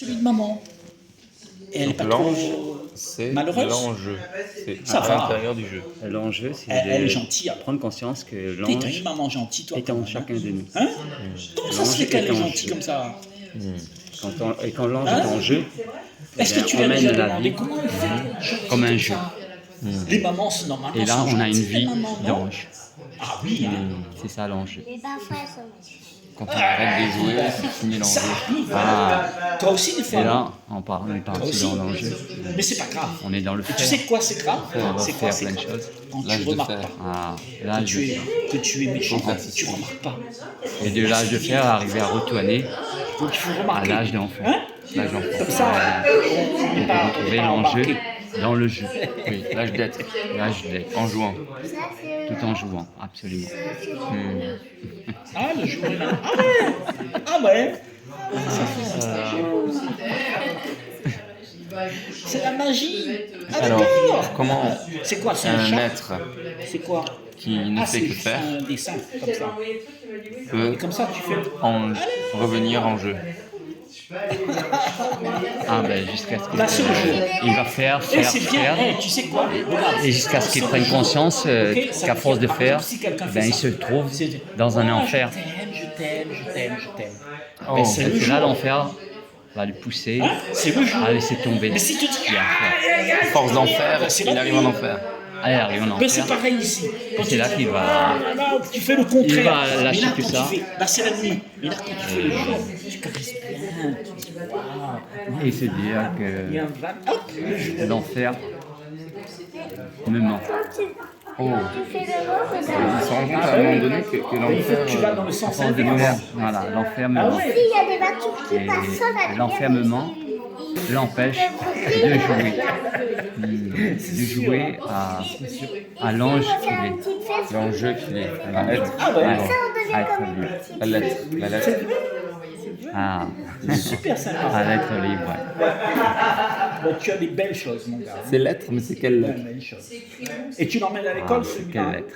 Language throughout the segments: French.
celui de maman. Et elle n'est pas l'ange, trop c'est malheureuse. l'enjeu. C'est Ça à va. l'intérieur du jeu. L'enjeu, c'est Elle est de gentille. prendre conscience que T'es l'ange une maman gentille, toi. est quand en même, chacun de nous. Hein Comment ça se fait L'ange qu'elle est est en gentille jeu. comme ça? Quand l'ange Hein est en jeu, Est-ce que tu on lui as mène déjà la demandé vie comment elle fait comme un jeu. Les mamans, c'est normalement. Et là, sont on a une gentilles, les vie mamans, non d'ange. Ah oui, hein. C'est ça l'enjeu. Mais parfois, elles sont méchantes. Quand on arrête de jouer, c'est fini Ça l'enjeu. arrive. Ah. Toi aussi, des fois. Et non là, on est parti aussi. dans l'enjeu. Mais c'est pas grave. On est dans le Et tu faire. sais quoi, c'est grave On va C'est quoi, faire c'est plein de grave choses. Quand L'âge tu de remarques fer. pas. Ah, Que l'âge de tu es, fer. que tu es méchant, Faut faire tu remarques pas. Et de l'âge de fer, arriver à retourner Donc il faut à remarquer. l'âge d'enfant. Hein L'âge d'enfant. Comme ça, on n'est pas Retrouver l'enjeu embarqué. dans le jeu. Oui, l'âge d'être, L'âge d'être. en jouant. Ça, c'est Tout en jouant, absolument. Ah, le jour est là. Ah ouais Ah ouais C'est la magie. Ah Alors, d'accord. comment C'est quoi, c'est un un chat être C'est quoi qui ne Ah, fait c'est que faire un dessin, comme ça. peut Et comme ça, tu fais... en revenir en jeu? Ah ben jusqu'à ce Là, c'est le jeu. qu'il va faire, Eh, c'est bien, faire. eh, tu sais quoi regarde. Et jusqu'à ce qu'il C'est prenne le jeu. conscience Ok, ça qu'à veut force de dire, par faire, exemple, si quelqu'un fait ben, il ça, se trouve c'est- dans un Ah, enfer. Je t'aime. Oh, Ben, c'est le Et jeu. là, l'enfer va lui pousser Hein C'est le jeu. à laisser tomber. Mais si tu dis... Il y a un fer. force d'enfer, c'est il la arrive vie. en enfer. Allez, arrive en Mais c'est enfer. pareil ici. Quand C'est tu là dis, qu'il va- ah, là, tu fais le contraire. Il va Mais lâcher là, tout quand ça. tu fais, là, c'est la nuit. Mais là, quand tu fais le jour, tu caresses bien. Tu dis, waouh. Et se dire Il y a un van. Hop, le jour. que l'enfer me ment. Oh, tu fais le mot, il se rend compte à un moment donné que Il faut l'enfer. que tu vas dans le sens Force de inverse. moment. Voilà, l'enfer me Ah ment. ouais. Si, il y a des voitures qui passent sur la Et l'enfermement l'empêche de jouer. De jouer à l'ange qu'il est. L'enjeu qu'il est, à être, Ah ouais. À être libre. à l'être, la lettre. À, Super sympa. à l'être libre. Ouais. Bon, tu as des belles choses, mon gars. C'est l'être, mais c'est quelle Des lettre? belles choses. Et tu l'emmènes à l'école, Ah, celui-là. quelle lettre?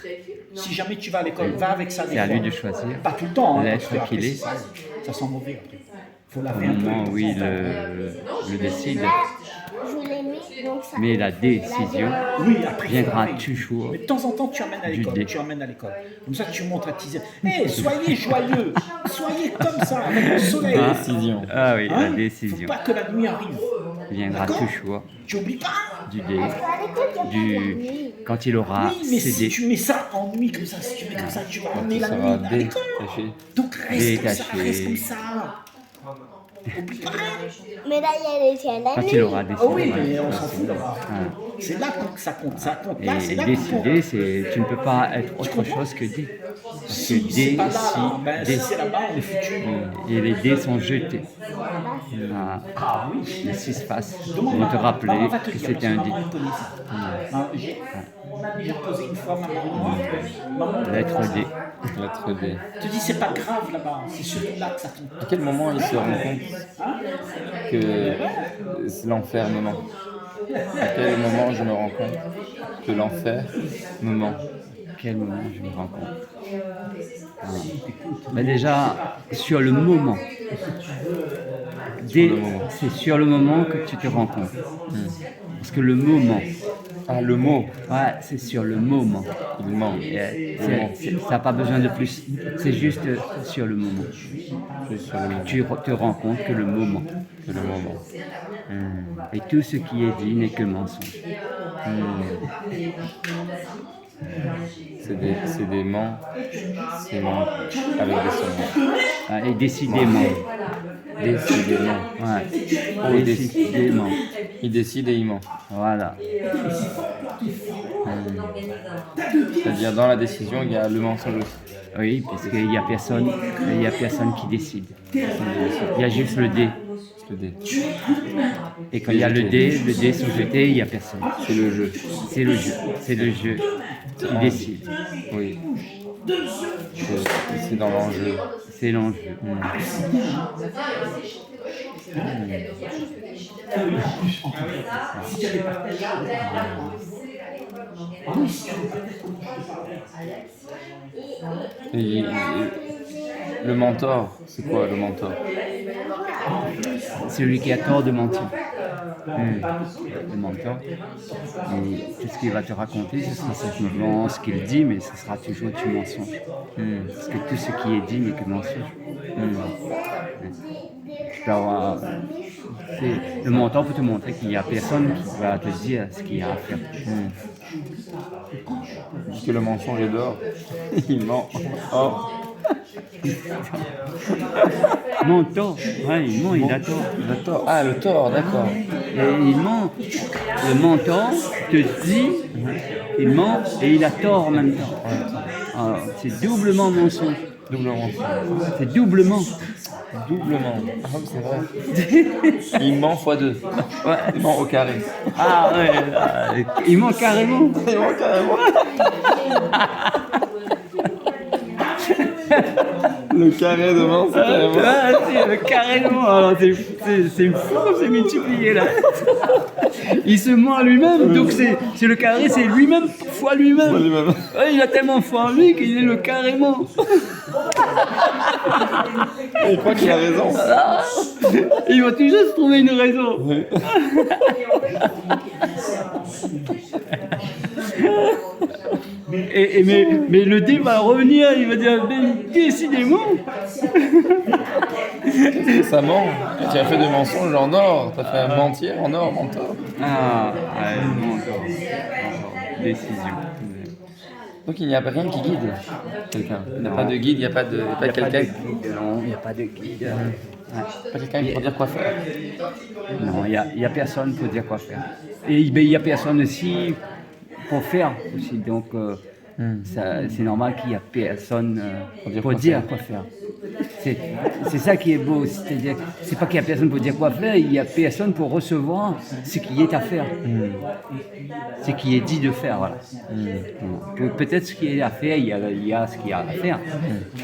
Si jamais tu vas à l'école, va avec ça. C'est à lui de choisir. Pas tout le temps. Hein, L'être parce que qu'il après, est. Ça sent mauvais après. Faut Au laver un peu. moment où il le décide, Je l'ai mis, donc ça. mais la décision Oui, après. viendra faut laver. toujours. Mais de temps en temps, tu emmènes à Du l'école. dé. Tu emmènes à l'école. Comme ça, tu montres à tes Hé, soyez joyeux. Soyez comme ça, avec le soleil. Ah, Décision. ah oui, Hein? la décision Faut pas que la nuit arrive. viendra D'accord. toujours Tu oublies pas. du dé, À l'école, il y a pas de la nuit. quand il aura Oui, mais si cédé. tu mets ça en nuit comme ça, si tu mets comme ça, tu vas emmener la Ça nuit va à l'école. détacher. Donc reste comme ça, Détaché. reste comme ça. Oublie pas. Mais là, il y a la Quand nuit. il aura Ah oui, décidé. mais on s'en fout là-bas. C'est là que ça compte. Ça compte. Là, c'est Et là qu'on compte. décider, c'est tu ne peux pas être autre chose que dé. Parce que Si c'est dé, pas là, là, ben, dé, si c'est là-bas, on est foutu. et les dés sont jetés. Ah, Ah oui. le 6 faces Demande vont te rappeler maman va te que dire, c'était parce un que dé. maman, elle connaît ça. Hein, on a déjà posé une fois maman. Maman, Lettre D. Lettre D. te dit c'est pas grave là-bas. C'est surtout là que ça compte. À quel moment il se rend compte que c'est l'enfer me ment? À quel moment je me rends compte que l'enfer me ment? Quel moment je me rends compte. Mais déjà, sur le moment. le moment. C'est sur le moment que tu te rends compte. Parce que le moment, Ah, le mot, ouais, c'est sur le moment. il ment. Ça n'a pas besoin de plus. C'est juste sur le moment. Juste sur le mot, Tu te rends compte que le moment. c'est le moment. Et tout ce qui est dit n'est que mensonge. C'est des ments, c'est ments avec des sons. Ah, et décidément. Décidément. Ouais. Oh, Décidément. Il décide et il ment. Voilà. C'est-à-dire dans la décision, il y a le mensonge aussi. Oui, parce qu'il n'y a personne qui décide. Il y a juste le dé. Le dé. Et quand il y a le dé sont jetés, il n'y a personne. C'est le jeu. C'est le jeu. C'est le jeu qui décide. Oui. C'est dans l'enjeu. C'est l'enjeu. Et Le mentor, c'est quoi le mentor? Celui qui a tort de mentir. Le mentor. Et tout ce qu'il va te raconter, ce sera simplement ce qu'il dit, mais ce sera toujours du mensonge. Parce que tout ce qui est dit n'est que mensonge. Tu peux avoir, le mentor peut te montrer qu'il n'y a personne qui va te dire ce qu'il y a à faire. Parce que le mensonge est dehors. Il ment. Oh. Mentor, ouais, il ment, il a tort. Le tort. Ah, le tort, d'accord. Et il ment. Le mentor te dit, il ment et il a tort en même temps. Alors, c'est doublement mensonge. Doublement. C'est doublement. Doublement. Ah oui, c'est vrai. Il ment x2. Ouais. Il ment au carré. Ah ouais, là, il ment carrément. Il ment carrément. Le carré de ment, c'est carrément. Ah, c'est carrément. Alors, c'est fou, c'est multiplié là. Il se ment à lui-même, donc c'est le carré, c'est lui-même fois lui-même. Moi, lui-même. Ouais, il a tellement foi en lui qu'il est le carrément. Et il croit qu'il a raison. Il va toujours se trouver une raison. Mais le dé va revenir, il va dire, mais décidément. Ça ment. Tu as fait des mensonges en or. Tu as fait un mentir en or, mentor. Ah, ouais, non, encore. Décision. Donc il n'y a rien qui guide quelqu'un. Il n'y a pas de guide, il n'y a pas de quelqu'un. Non, il n'y a pas de guide. Pas quelqu'un pour dire quoi faire. Non, il n'y a personne pour dire quoi faire. Et il n'y a personne aussi pour faire aussi. Donc, c'est normal qu'il n'y a personne pour dire quoi faire. C'est ça qui est beau. C'est-à-dire, c'est pas qu'il n'y a personne pour dire quoi faire, il n'y a personne pour recevoir ce qui est à faire. Ce qui est dit de faire, voilà. Que peut-être ce qui est à faire, il y a ce qu'il y a à faire.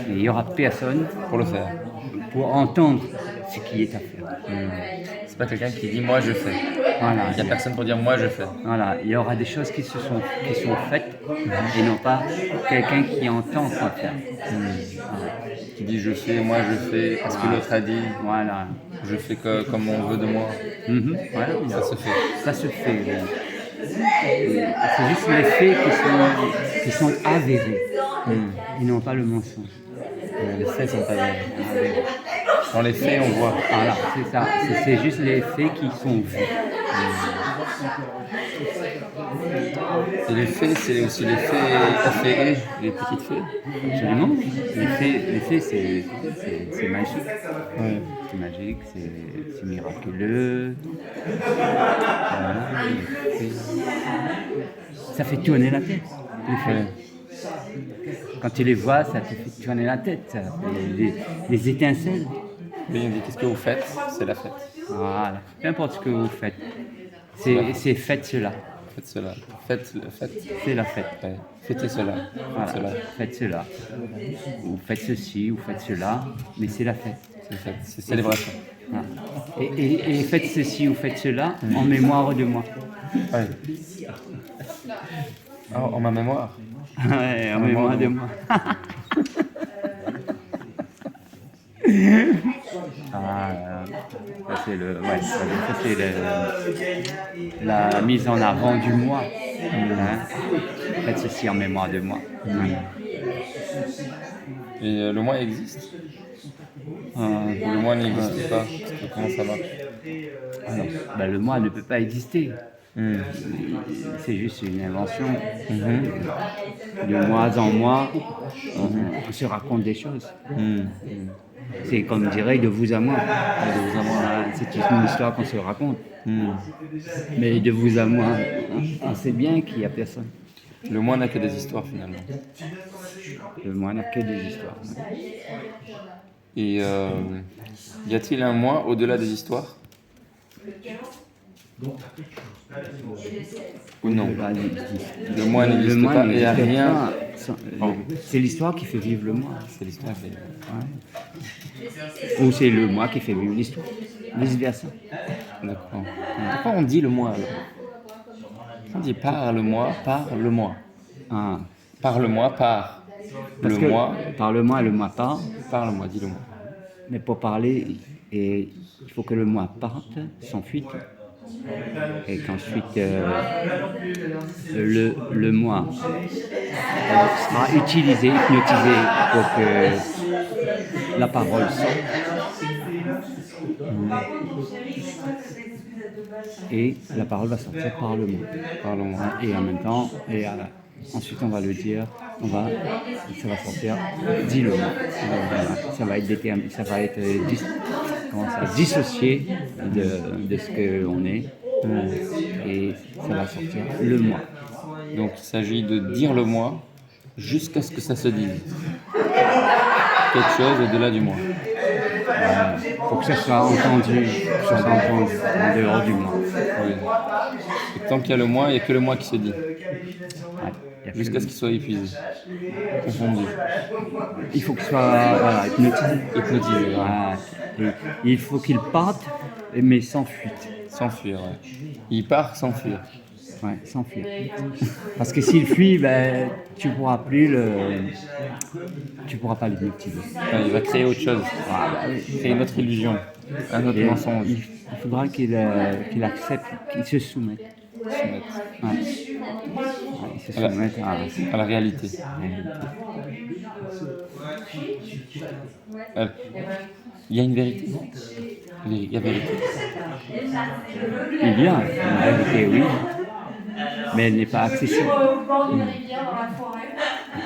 Mais il n'y aura personne Pour le faire. pour entendre ce qui est à faire. C'est pas quelqu'un qui dit moi je fais. Voilà. Il n'y a personne pour dire moi je fais. Voilà, il y aura des choses qui sont faites et non pas quelqu'un qui entend quoi faire. Qui dit je fais, moi je fais, parce que l'autre a dit Voilà. je fais comme on veut de moi. Voilà. Ça se fait. Ça se fait. Et c'est juste les faits qui sont avérés et non pas le mensonge. Les faits sont pas vrais. Dans les faits, on voit. Voilà, c'est ça. C'est juste les faits qui sont vus. Et les faits, c'est aussi les faits affairés, les petites fées. Absolument. Les faits, c'est magique. Ouais. C'est magique, c'est miraculeux. Voilà, les faits. Ça fait tourner la tête, les faits. Quand tu les vois, ça te fait tourner la tête. Ça fait des étincelles. Mais il dit qu'est-ce que vous faites? C'est la fête. Voilà. Peu importe ce que vous faites. C'est faites cela. Faites cela. Faites. C'est la fête. Ouais. Fêtez cela. Voilà. Cela. Faites cela. Vous faites ceci, vous faites cela, mais c'est la fête. C'est fête. C'est célébration. Voilà. Et faites ceci ou faites cela en mémoire de moi. Ouais. Oh, en ma mémoire. Ouais, en mémoire de moi. Ça c'est la mise en avant du moi. Faites ceci en mémoire de moi. Et le moi existe? Le moi n'existe pas. Comment ça marche? Le moi ne peut pas exister. C'est juste une invention. De mois en mois, on se raconte des choses. C'est comme dirait de vous à moi. C'est une histoire qu'on se raconte. Mais de vous à moi, on sait bien qu'il n'y a personne. Le moi n'a que des histoires finalement. Le moi n'a que des histoires. Et y a-t-il un moi au-delà des histoires? Ou non? Le moi n'existe pas et il n'y a rien. C'est l'histoire qui fait vivre le moi. C'est l'histoire qui Ou c'est le moi qui fait vivre l'histoire. Vice versa. D'accord. Pourquoi on dit le moi alors? On dit parle-moi, parle-moi. Ah. Parle-moi, par. Parce le que moi, par le moi, le moi part. parle-moi, dis-le-moi. Mais pour parler, il faut que le moi parte, sans fuite. Et qu'ensuite, le moi sera utilisé, hypnotisé pour que la parole sorte. Et la parole va sortir par le moi. Parle-moi. Et en même temps, ensuite on va le dire, ça va sortir, dis-le moi. Voilà. Ça va être dissocié de ce que l'on est. Et ça va sortir le moi. Donc il s'agit de dire le moi jusqu'à ce que ça se dise. Quelque chose au-delà du moi. Pour que ça soit entendu, en dehors du moi. Oui. Et tant qu'il y a le moi, il n'y a que le moi qui se dit. Ouais, il y a Jusqu'à ce qu'il soit épuisé, confondu, Il faut qu'il soit hypnotisé. hypnotisé, ouais. Voilà. Et il faut qu'il parte, mais sans fuite. S'enfuir. Ouais. Il part s'enfuir. Ouais, sans fuir. Parce que s'il fuit, ben, tu pourras pas l'hypnotiser. Ouais, il va créer autre chose, créer une autre illusion, un autre Et mensonge. il faudra qu'il accepte, qu'il se soumette. Ouais. Ouais, il se soumette À la réalité. Il y a une vérité. Il y a vérité. Il y a une vérité, oui, mais elle n'est pas accessible. Pas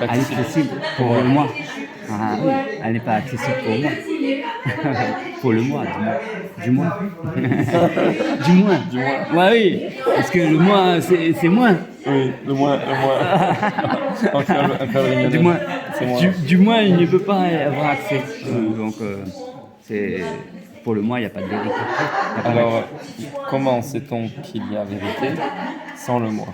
Elle est accessible. accessible pour le moi. Ah, oui, elle n'est pas accessible pour moi. Pour le moi, du moins. Du moins. Du moins. Ouais, oui, parce que le moi, c'est moi. Oui, le moi. Du moins, C'est moi. du moins, il ne peut pas y avoir accès. Donc, c'est pour le moi, il n'y a pas de vérité. Il y a pas Alors, comment sait-on qu'il y a vérité sans le moi?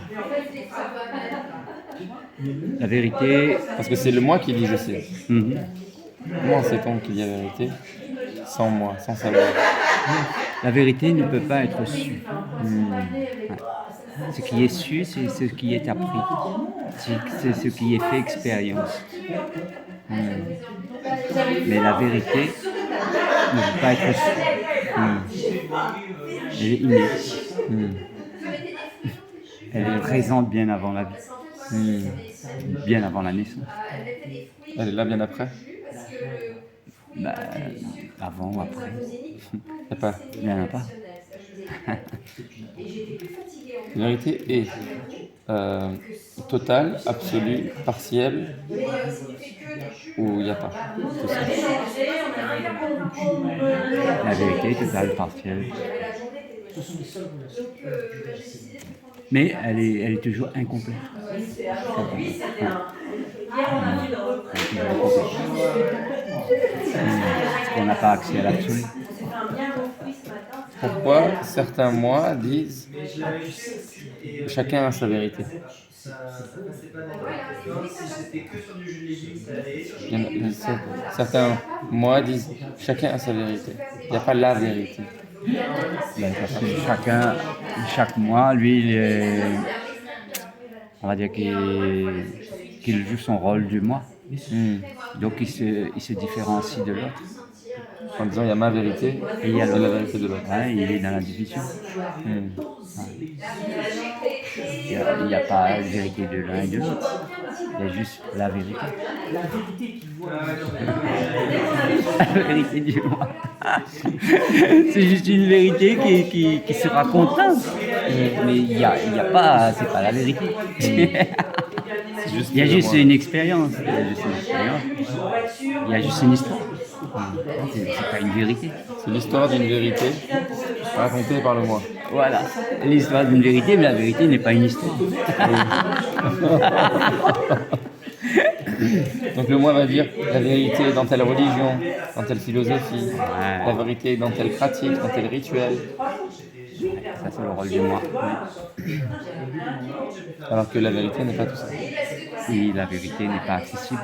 la vérité. Parce que c'est le moi qui dit je sais. Mhm. Comment sait-on qu'il y a vérité sans moi, sans savoir? La vérité ne peut pas être sue. Ouais. Ce qui est su, c'est ce qui est appris. C'est ce qui est fait expérience. Mais la vérité ne peut pas être sue. Elle est innée. Elle est présente bien avant la vie. Bien avant la naissance. Elle est là bien après? Bah, avant ou après. Il n'y a pas. Il n'y en a pas. La vérité est totale, absolue, partielle, ou il n'y a pas tout ça. La vérité est totale, partielle. Mais elle est toujours incomplète. Parce qu'on n'a pas accès à l'absolu. Pourquoi certains moi disent chacun a sa vérité? Certains moi disent chacun a sa vérité. Il n'y a pas la vérité. Ben, parce que chaque mois, lui, on va dire qu'il joue son rôle du moi. Donc il se différencie de l'autre. En disant il y a ma vérité Et il y a la l'autre. vérité de l'autre. Ouais, il est dans la division. Il n'y a pas la vérité de l'un et de l'autre. Il y a juste la vérité. La vérité du moi. C'est juste une vérité qui se raconte. Mais il y a pas, c'est pas la vérité. Il y a juste une expérience. Il y a juste une histoire. C'est pas une vérité. C'est l'histoire d'une vérité racontée par le moi. Voilà, l'histoire d'une vérité, mais la vérité n'est pas une histoire. Donc le moi va dire la vérité est dans telle religion, dans telle philosophie, la vérité est dans telle pratique, dans tel rituel. Ça, c'est le rôle du moi. Alors que la vérité n'est pas tout ça. Et la vérité n'est pas accessible.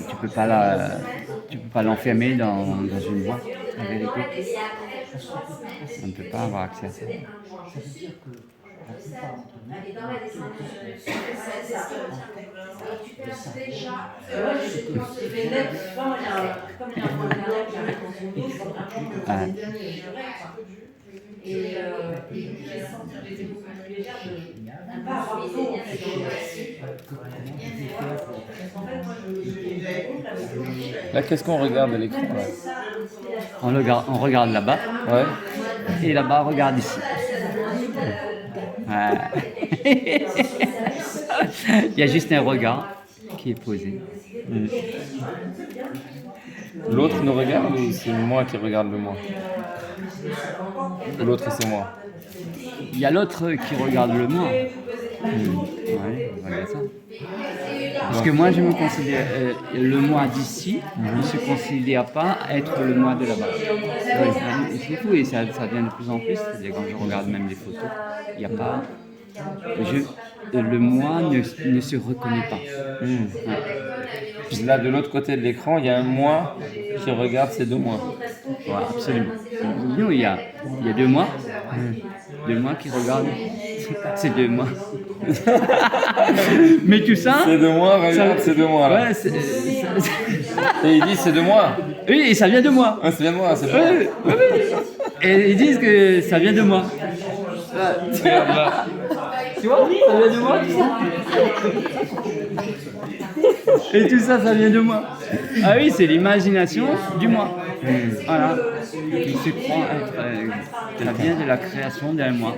Tu peux pas l'enfermer dans une boîte, la vérité. On ne peut pas avoir accès à ça. Là, qu'est-ce qu'on regarde à l'écran là? On regarde là-bas, Ouais. et là-bas, on regarde ici. Ouais. Il y a juste un regard qui est posé. L'autre nous regarde ou c'est moi qui regarde le moi? L'autre c'est moi. Il y a l'autre qui regarde le moi. Ouais, voilà ça. Parce que moi, je me considère le moi d'ici ne se considère pas être le moi de là-bas. C'est tout, et ça vient de plus en plus. C'est-à-dire quand je regarde même les photos, il n'y a pas. Le moi ne se reconnaît pas. Puis là, de l'autre côté de l'écran, il y a un moi qui regarde ces deux moi. Voilà, absolument. Nous, il y a deux moi. Deux moi qui regardent ces deux moi. Mais tout ça. Ces deux moi regardent ces deux moi là. Ouais, Et ils disent c'est de moi. oui, et ça vient de moi. Ah, c'est bien de moi, c'est pas. Oui, oui, oui. Et ils disent que ça vient de moi. Regarde là. Tu vois, ça vient de moi, tout ça. Et tout ça, ça vient de moi. Ah oui, c'est l'imagination du moi. Voilà. Qui se croit être. Ça vient de la création d'un moi.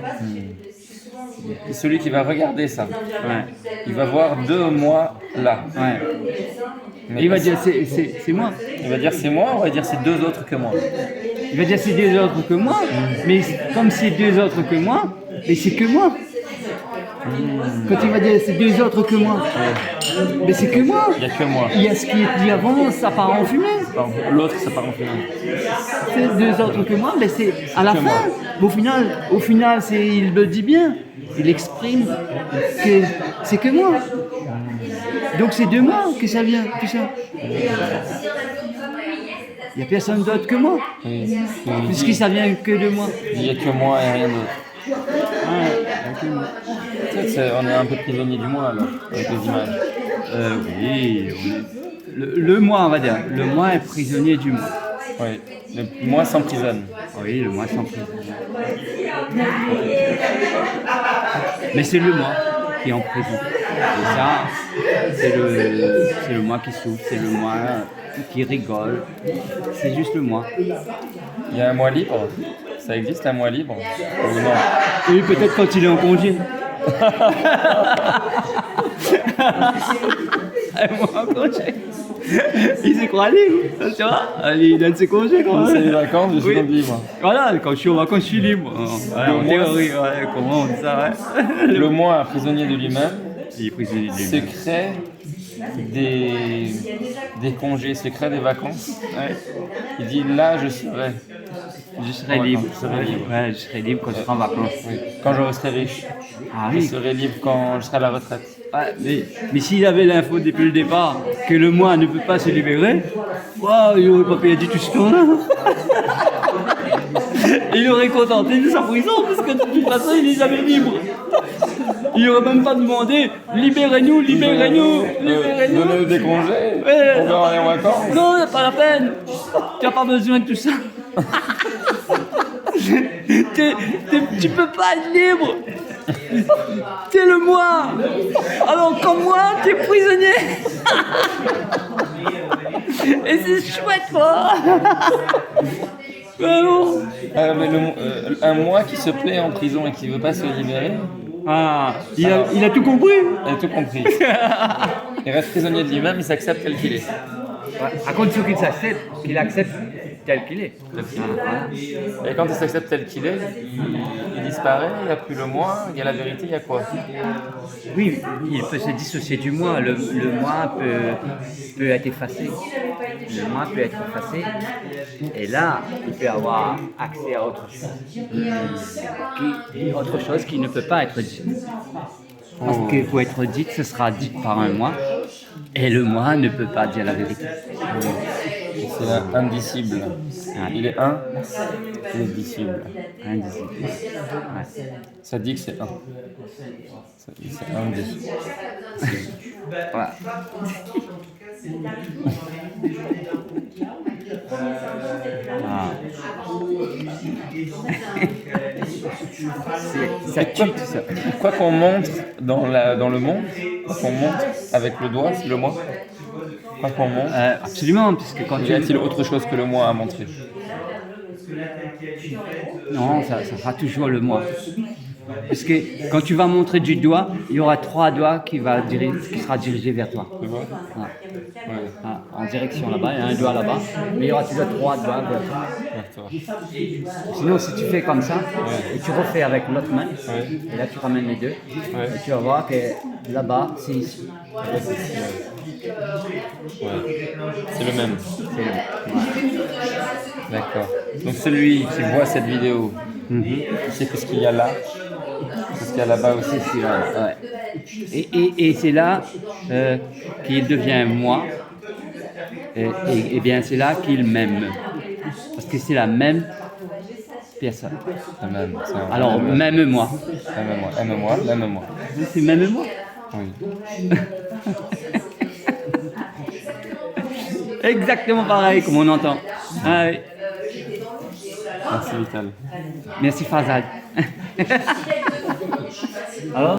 Et celui qui va regarder ça, Ouais. il va voir deux moi là. Ouais. Mais Et il va dire c'est moi. il va dire c'est moi, on va dire c'est deux autres que moi. Il va dire c'est deux autres que moi. Mais comme c'est deux autres que moi, et c'est que moi. Quand il va dire c'est deux autres que moi, mais c'est que moi. Il n'y a que moi. Il y a ce qui est dit avant, ça part en fumée. L'autre, ça part en fumée. C'est deux autres que moi, mais c'est à la Que fin. moi. Au final, il le dit bien. Il exprime que c'est que moi. Donc c'est de moi que ça vient, tout ça. Il n'y a personne d'autre que moi, Oui. puisque ça vient que de moi. Il n'y a que moi et rien d'autre. Ouais. Peut-être on est un peu prisonnier du moi alors, avec les images. Oui, le moi, on va dire. Le moi est prisonnier du moi. Oui. Le moi s'emprisonne. Oui, le moi sans prison. Mais c'est le moi qui est en prison. Et ça, c'est le moi qui souffre, c'est le moi qui rigole. C'est juste le moi. Il y a un moi libre. Ça existe un moi libre ou non? Et peut-être quand il est en congé. Un mois en congé. Il se croit libre, tu vois. Il donne ses congés quand C'est les même. vacances, je suis Oui. donc libre. Voilà, quand je suis en vacances, je suis libre. Ouais, en théorie, ouais, comment on dit ça, ouais. Le moi, prisonnier de lui-même, Il est prisonnier de se lui-même. crée des congés, se crée des vacances. Ouais. Il dit là, je serai. Je serai Ouais, libre. quand je serai libre. Ouais, je serai libre quand je serai en vacances. Oui. Quand je serai riche, Ah je oui. serai libre quand je serai à la retraite. Ouais, mais s'il avait l'info depuis le départ que le moi ne peut pas se libérer, waouh, il n'aurait pas payé du tout ce qu'on a. Il aurait contenté de sa prison parce que de toute façon il n'est jamais libre. Il n'aurait même pas demandé libérez-nous, libérez-nous, libérez-nous. Donnez-nous des congés. Ouais. On va aller en vacances. Non, c'est pas la peine. Tu n'as pas besoin de tout ça. Tu peux pas être libre. T'es le moi. Alors comme moi, t'es prisonnier. Et c'est chouette, quoi. Alors, Mais un moi qui se plaît en prison et qui ne veut pas se libérer, ah, il a tout compris. il a tout compris. Il reste prisonnier de lui-même, il s'accepte tel qu'il est. À condition qu'il accepte tel qu'il est. Et quand il s'accepte tel qu'il est, il disparaît, il n'y a plus le moi, il y a la vérité, il y a quoi? Oui, il peut se dissocier du moi. Le moi peut être effacé. Le moi peut être effacé. Et là, il peut avoir accès à autre chose. Autre chose qui ne peut pas être dite. Parce que pour être dite, ce sera dit par un moi. Et le moi ne peut pas dire la vérité. C'est indicible. Il est indicible. Indicible. Ouais. Ça dit que c'est un. Ça dit que c'est indicible. Voilà. Ah. Ça tue tout ça. Quoi qu'on montre dans le monde, quoi qu'on montre avec le doigt, c'est le moi. Quoi qu'on montre, Absolument, puisque quand y a-t-il autre chose que le moi à montrer? Non, ça sera toujours le moi. Parce que quand tu vas montrer du doigt, il y aura 3 doigts qui sera dirigé vers toi. Tu vois? Ah. Ouais. Ah, en direction là-bas, il y a un doigt là-bas, mais il y aura toujours 3 doigts vers toi. D'accord. Sinon, si tu fais comme ça, et tu refais avec l'autre main, et là tu ramènes les deux, et tu vas voir que là-bas, c'est ici. Ouais. C'est le même. C'est le- D'accord. Donc celui qui voit cette vidéo, il sait que ce qu'il y a là, c'est ce qu'il y a là-bas aussi. C'est celui-là, ouais. Et c'est là qu'il devient moi, et bien c'est là qu'il m'aime. Parce que c'est la même personne. La même. Alors, même moi. Aime-moi, aime-moi. C'est même moi. Oui. Exactement pareil comme on entend. Ah, oui. Merci Vital. Merci Fazal. Alors